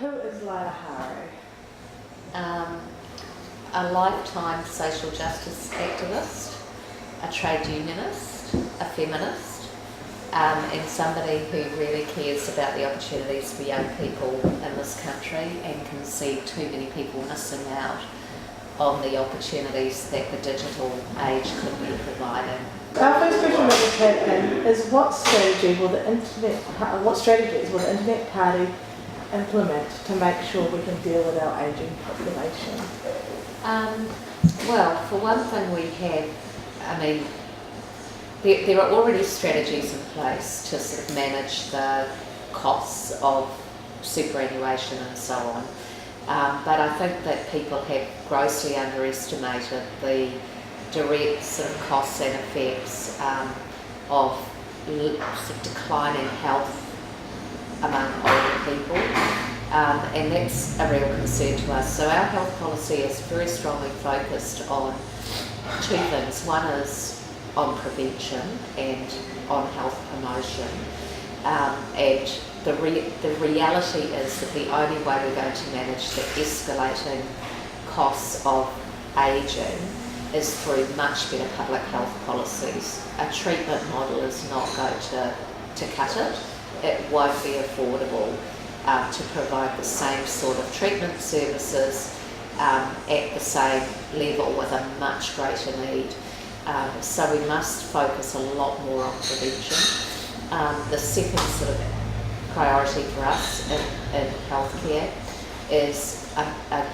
Who is Laila Harré? A lifetime social justice activist, a trade unionist, a feminist, and somebody who really cares about the opportunities for young people in this country and can see too many people missing out on the opportunities that the digital age could be providing. Our first question that we've had is what strategies will the Internet Party implement to make sure we can deal with our ageing population? Well, for one thing there are already strategies in place to sort of manage the costs of superannuation and so on. But I think that people have grossly underestimated the direct sort of costs and effects of sort of declining health among older people, and that's a real concern to us. So our health policy is very strongly focused on two things. One is on prevention and on health promotion, and the reality is that the only way we're going to manage the escalating costs of ageing is through much better public health policies. A treatment model is not going to cut it. It won't be affordable to provide the same sort of treatment services at the same level with a much greater need. So we must focus a lot more on prevention. The second sort of priority for us in healthcare is a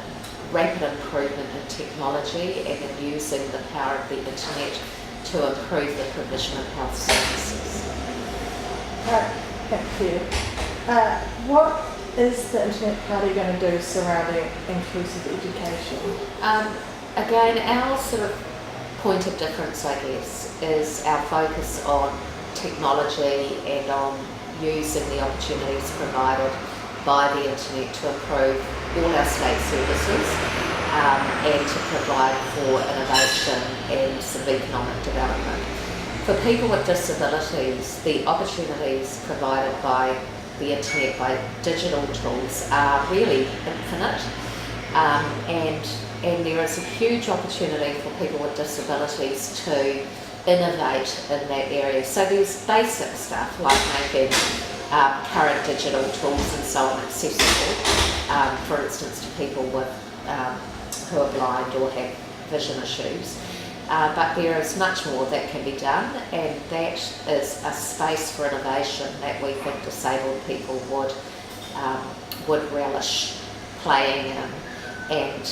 rapid improvement in technology and in using the power of the internet to improve the provision of health services. Thank you. What is the Internet Party going to do surrounding inclusive education? Again, our sort of point of difference, I guess, is our focus on technology and on using the opportunities provided by the internet to improve all our state services and to provide for innovation and sort of economic development. For people with disabilities, the opportunities provided by the internet, by digital tools, are really infinite, and there is a huge opportunity for people with disabilities to innovate in that area. So there's basic stuff like making current digital tools and so on accessible, for instance, to people with who are blind or have vision issues. But there is much more that can be done, and that is a space for innovation that we think disabled people would relish playing in, and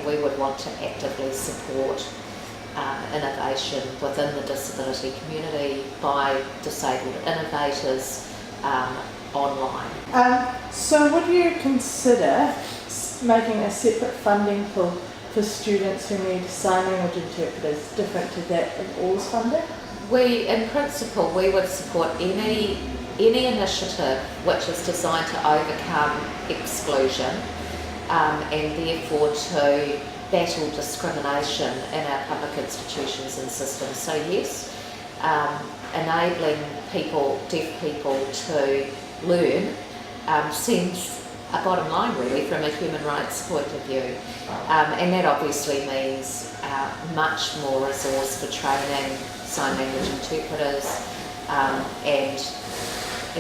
we would want to actively support innovation within the disability community by disabled innovators online. So would you consider making a separate funding pool for students who need sign language interpreters different to that of ALL's funding? In principle, we would support any initiative which is designed to overcome exclusion and therefore to battle discrimination in our public institutions and systems. So yes, enabling deaf people to learn seems a bottom line really from a human rights point of view, and that obviously means much more resource for training sign language interpreters, and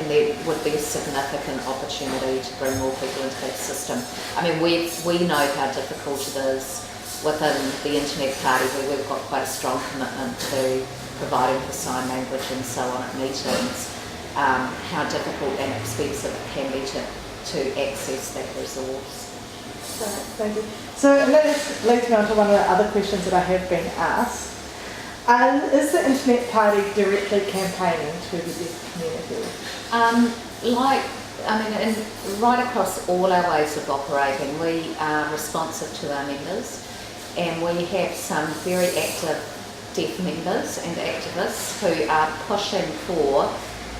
there would be a significant opportunity to bring more people into that system. I mean, we know how difficult it is within the Internet Party, where we've got quite a strong commitment to providing for sign language and so on at meetings, how difficult and expensive it can be to access that resource. Thank you. So that leads me on to one of the other questions that I have been asked. Is the Internet Party directly campaigning to the deaf community? Right across all our ways of operating, we are responsive to our members, and we have some very active deaf members and activists who are pushing for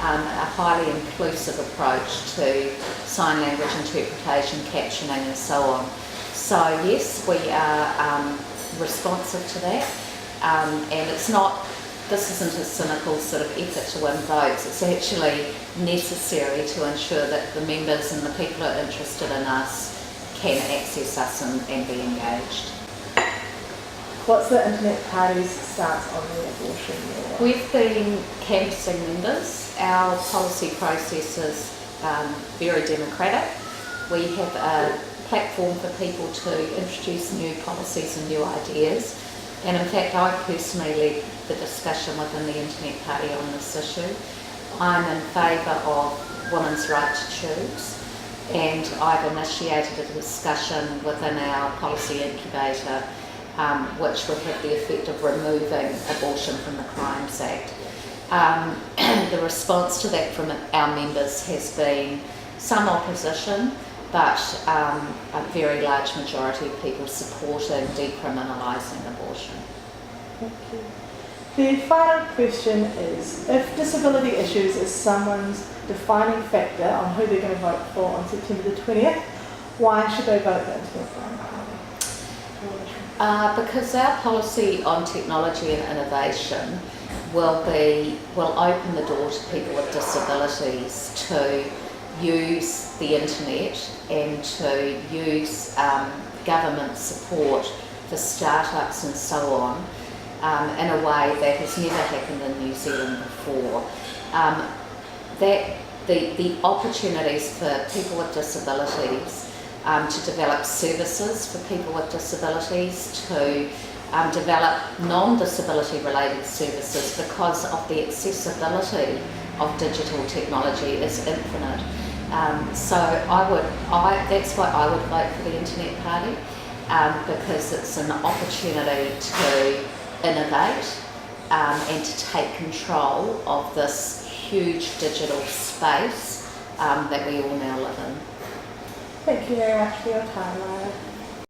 a highly inclusive approach to sign language interpretation, captioning and so on. So yes, we are responsive to that, and it's not this isn't a cynical sort of effort to win votes. It's actually necessary to ensure that the members and the people who are interested in us can access us and be engaged. What's the Internet Party's stance on the abortion law? We've been canvassing members. Our policy process is very democratic. We have a platform for people to introduce new policies and new ideas. And in fact, I personally led the discussion within the Internet Party on this issue. I'm in favour of women's right to choose, and I've initiated a discussion within our policy incubator which would have the effect of removing abortion from the Crimes Act. The response to that from our members has been some opposition, but a very large majority of people supporting decriminalising abortion. Thank you. The final question is, if disability issues is someone's defining factor on who they're going to vote for on September the 20th, why should they vote the Internet Party? Because our policy on technology and innovation will open the door to people with disabilities to use the internet and to use government support for startups and so on in a way that has never happened in New Zealand before. That the opportunities for people with disabilities to develop services for people with disabilities, to develop non-disability related services because of the accessibility of digital technology is infinite. So that's why I would vote for the Internet Party, because it's an opportunity to innovate and to take control of this huge digital space that we all now live in. Thank you very much for your time, Laila.